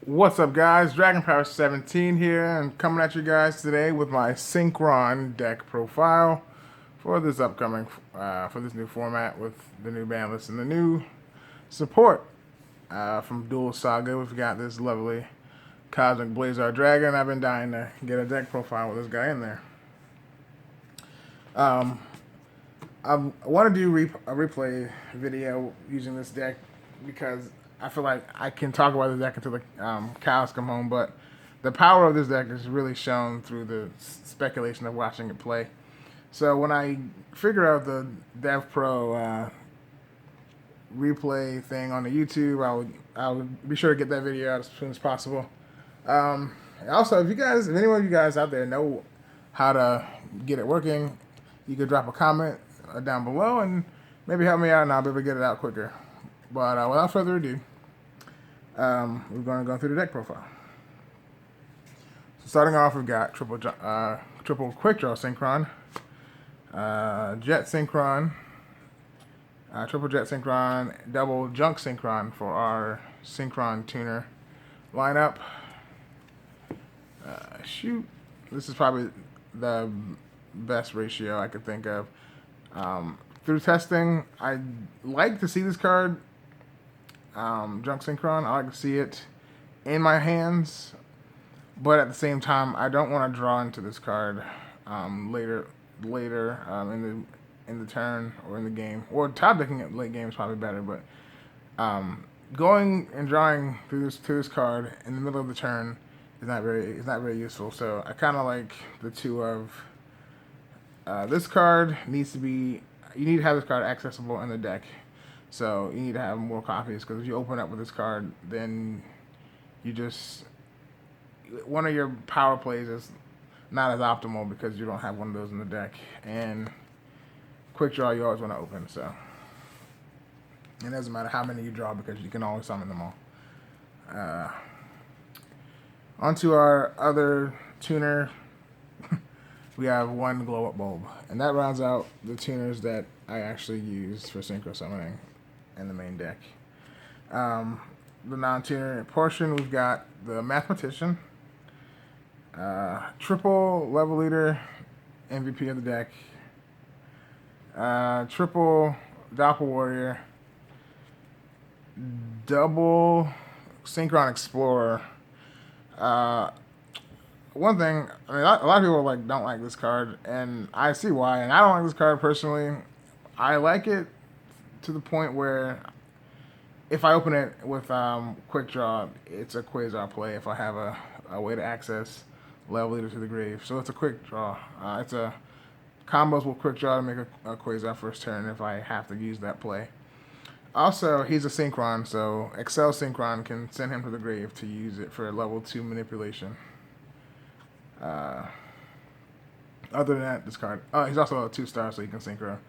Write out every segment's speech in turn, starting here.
What's up, guys? Dragon Power 17 here, and coming at you guys today with my Synchron deck profile for this for this new format with the new ban list and the new support from Dual Saga. We've got this lovely Cosmic Quasar Dragon. I've been dying to get a deck profile with this guy in there. I want to do a replay video using this deck because I feel like I can talk about the deck until the cows come home, but the power of this deck is really shown through the speculation of watching it play. So when I figure out the Dev Pro replay thing on the YouTube, I would be sure to get that video out as soon as possible. Also, if anyone of you guys out there know how to get it working, you could drop a comment down below and maybe help me out, and I'll be able to get it out quicker. But without further ado, we're going to go through the deck profile. So starting off, we've got triple quick draw synchron, jet synchron, triple jet synchron, double junk synchron for our synchron tuner lineup. Shoot, this is probably the best ratio I could think of. Through testing, I like to see this card, Junk Synchron. I like to see it in my hands, but at the same time, I don't want to draw into this card later in the turn or in the game. Or top decking it late game is probably better, but going and drawing to this card in the middle of the turn is not very useful. So I kind of like the two of this card needs to be. You need to have this card accessible in the deck, so you need to have more copies. Because if you open up with this card, then one of your power plays is not as optimal because you don't have one of those in the deck. And quick draw, you always want to open. So it doesn't matter how many you draw because you can always summon them all. Onto our other tuner. We have one glow up bulb, and that rounds out the tuners that I actually use for synchro summoning in the main deck. The non-tuner portion, we've got the mathematician, triple level leader, MVP of the deck, triple doppel warrior, double synchron explorer. One thing, I mean, a lot of people don't like this card, and I see why. And I don't like this card personally. I like it to the point where if I open it with quick draw, it's a Quasar play. If I have a way to access level leader to the grave, so it's a quick draw. It's a combos with quick draw to make a Quasar first turn if I have to use that play. Also, he's a synchron, so Excel synchron can send him to the grave to use it for level 2 manipulation. Other than that, this card, he's also a 2-star, so you can synchro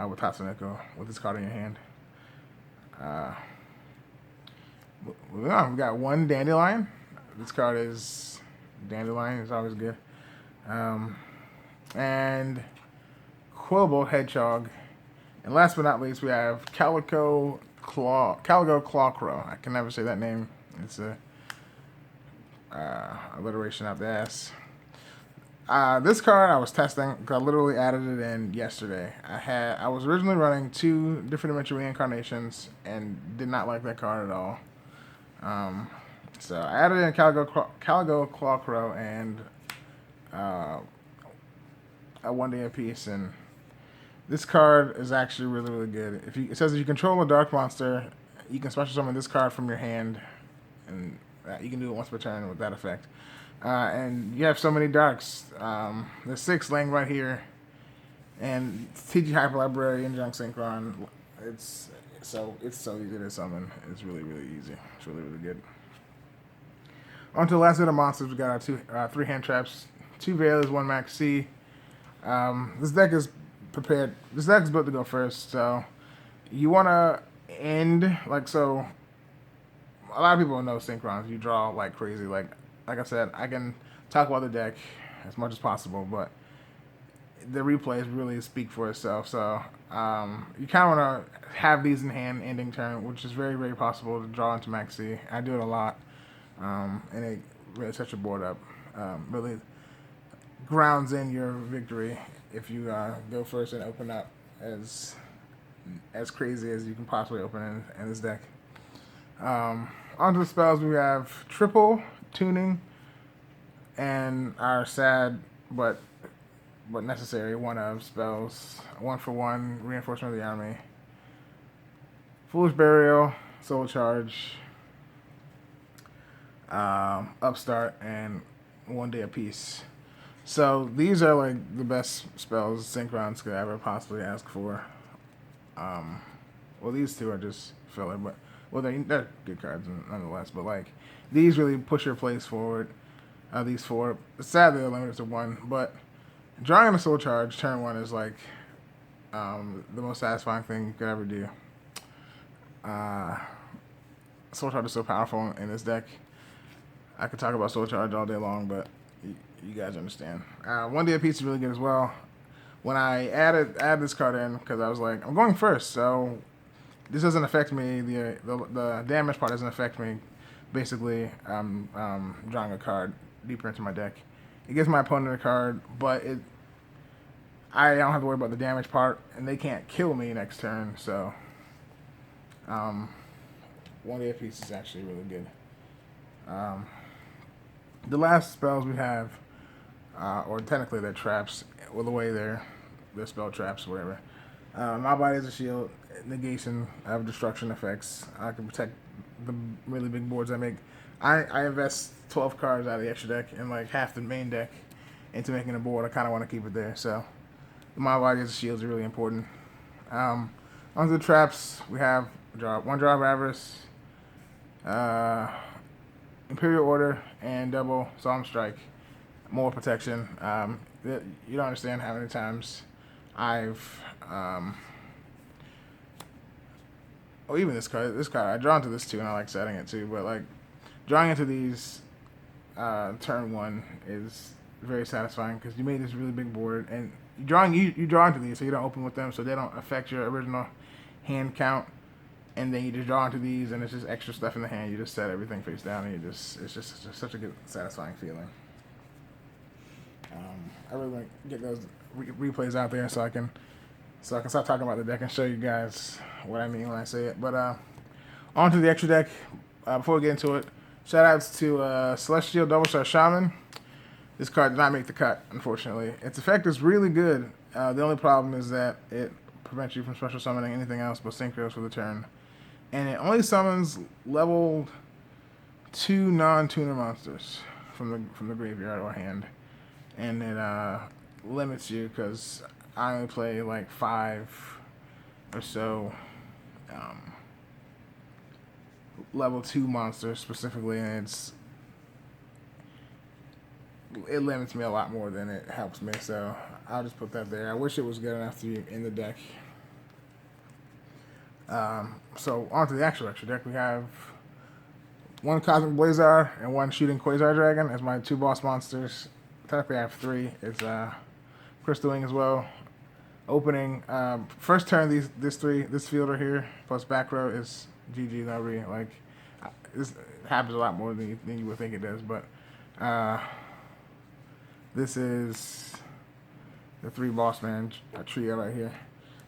with Tatsunoko with this card in your hand. Moving on, we got one Dandelion. This card is Dandelion, it's always good. And Quillable Hedgehog. And last but not least, we have Calico Clawcrow. I can never say that name. It's a alliteration out the ass. This card I was testing because I literally added it in yesterday. I was originally running 2 different dimension reincarnations and did not like that card at all. So I added in Calico Clawcrow and a 1-day apiece, and this card is actually really good. It says if you control a dark monster, you can special summon this card from your hand, and you can do it once per turn with that effect. And you have so many darks. There's 6 laying right here. And TG Hyper Librarian Junk Synchron. It's so easy to summon. It's really easy. It's really good. On to the last bit of monsters. We got our 3 hand traps, 2 Veilers, 1 Max C. This deck is prepared. This deck is built to go first. So you want to end so. A lot of people know Synchrons. You draw like crazy. Like I said, I can talk about the deck as much as possible, but the replays really speak for itself. So you kind of want to have these in hand ending turn, which is very possible to draw into Maxi. I do it a lot. and it really sets your board up. Really grounds in your victory if you go first and open up as crazy as you can possibly open in this deck. Onto the spells, we have triple tuning and our sad but necessary one of spells. 1-for-1 reinforcement of the army. Foolish Burial, Soul Charge, Upstart, and 1 day apiece. So these are like the best spells Synchrons could ever possibly ask for. Well, these two are just filler, but they're good cards nonetheless. But like these really push your plays forward. These 4, sadly, they're limited to 1, but drawing a Soul Charge turn 1 is like the most satisfying thing you could ever do. Soul Charge is so powerful in this deck. I could talk about Soul Charge all day long, but you guys understand. 1 day apiece is really good as well. When I add this card in, because I was like, I'm going first, so this doesn't affect me. The damage part doesn't affect me. Basically, drawing a card deeper into my deck. It gives my opponent a card, but I don't have to worry about the damage part, and they can't kill me next turn. So, 1 day apiece is actually really good. The last spells we have, or technically they're traps, or the way they're spell traps, whatever. My body is a shield, negation of destruction effects. I can protect the really big boards I make. I invest 12 cards out of the extra deck and like half the main deck into making a board. I kind of want to keep it there. So my body as a shield is really important. Onto the traps, we have one draw of Avarice, Imperial Order, and double Solemn Strike. More protection. You don't understand how many times I've even this card, I draw into this too, and I like setting it too. But like drawing into these turn 1 is very satisfying because you made this really big board, and you draw into these, so you don't open with them, so they don't affect your original hand count. And then you just draw into these, and it's just extra stuff in the hand. You just set everything face down, and it's just such a good, satisfying feeling. I really want to get those replays out there so I can start talking about the deck and show you guys what I mean when I say it. But on to the extra deck. Before we get into it, shout outs to Celestial Double Star Shaman. This card did not make the cut, unfortunately. Its effect is really good. The only problem is that it prevents you from special summoning anything else but Synchros for the turn. And it only summons level 2 non-tuner monsters from the graveyard or hand. And it limits you because I only play like 5 or so level 2 monsters specifically, and it limits me a lot more than it helps me, so I'll just put that there. I wish it was good enough to be in the deck. So on to the actual extra deck. We have 1 Cosmic Blazar and 1 Shooting Quasar Dragon as my 2 boss monsters. Technically I have 3. It's Crystal Wing as well. Opening first turn, this fielder here plus back row is GG. Nobody like this happens a lot more than you would think it does, but this is the 3 boss man trio right here.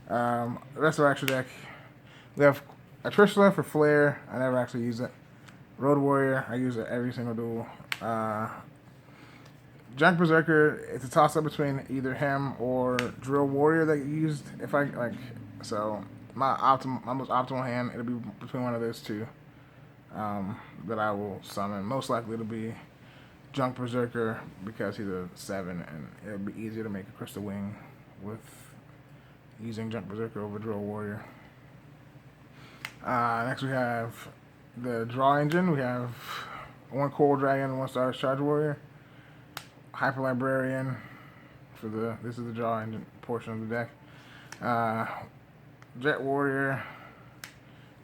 The rest of our extra deck, we have a Trishula for Flare. I never actually use it. Road Warrior, I use it every single duel. Junk Berserker, it's a toss up between either him or Drill Warrior that you used. If I like, so my most optimal hand, it'll be between one of those 2 that I will summon. Most likely it'll be Junk Berserker because he's a 7, and it'll be easier to make a Crystal Wing with using Junk Berserker over Drill Warrior. Next we have the Draw Engine. We have 1 Coral Dragon, 1 Star Charge Warrior. Hyper Librarian this is the Draw Engine portion of the deck. Jet Warrior,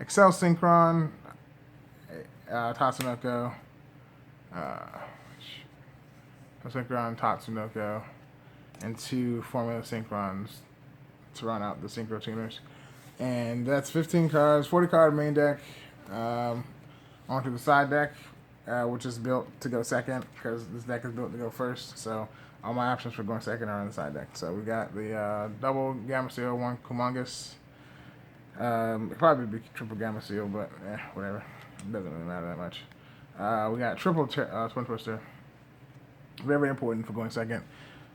Excel Synchron, Tatsunoko, Synchron, Tatsunoko, and 2 Formula Synchrons to run out the Synchro tuners. And that's 15 cards, 40 card main deck. Onto the side deck, which is built to go second because this deck is built to go first. So all my options for going second are on the side deck. So we got the double Gamma Seal, one Humongous. It'd probably be triple Gamma Seal, but whatever. It doesn't really matter that much. We got triple Twin Twister. Very important for going second.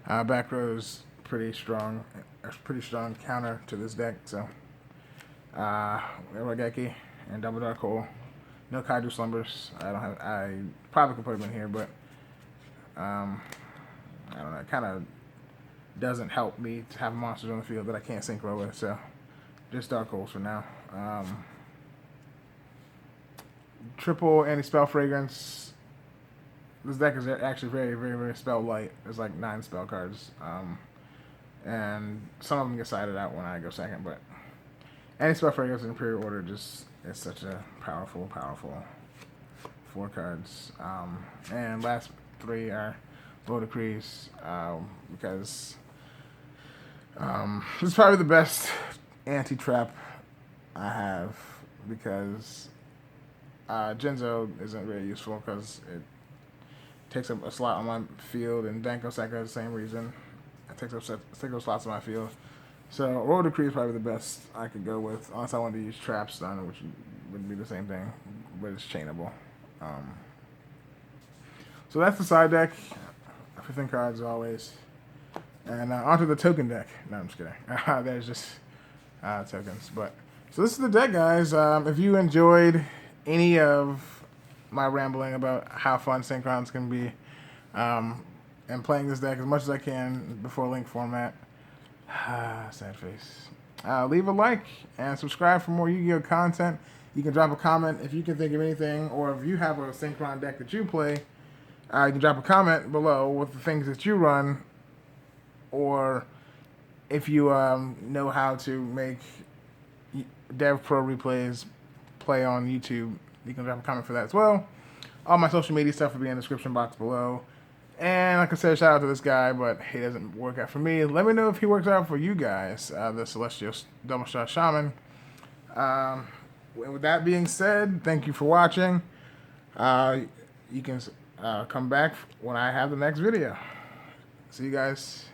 Back row's pretty strong counter to this deck. So Rageki and Double Dark Hole. No Kaiju Slumbers. I probably could put them in here, but I don't know. It kind of doesn't help me to have monsters on the field that I can't synchro with. So just Dark Holes for now. Triple Anti-Spell Fragrance. This deck is actually very, very, very spell light. There's like 9 spell cards. And some of them get sided out when I go second, but Anti-Spell Fragrance in Imperial Order just is such a powerful 4 cards. And last 3 are Blow Decrees, because this is probably the best anti-trap I have, because Genzo isn't very useful because it takes up a slot on my field, and Danko Seka has the same reason. It takes up slots on my field. So Roll Decree is probably the best I could go with, unless I wanted to use Trap Stun, which would be the same thing, but it's chainable. So that's the side deck. 15 cards as always. And onto the token deck. No, I'm just kidding. There's just tokens. But so this is the deck, guys. If you enjoyed any of my rambling about how fun Synchrons can be, and playing this deck as much as I can before Link format, sad face. Leave a like and subscribe for more Yu-Gi-Oh content. You can drop a comment if you can think of anything, or if you have a Synchron deck that you play, you can drop a comment below with the things that you run, or if you know how to make Dev Pro replays play on YouTube, you can drop a comment for that as well. All my social media stuff will be in the description box below. And like I said, shout out to this guy, but he doesn't work out for me. Let me know if he works out for you guys, the Celestial Double Shot Shaman. With that being said, thank you for watching. You can come back when I have the next video. See you guys.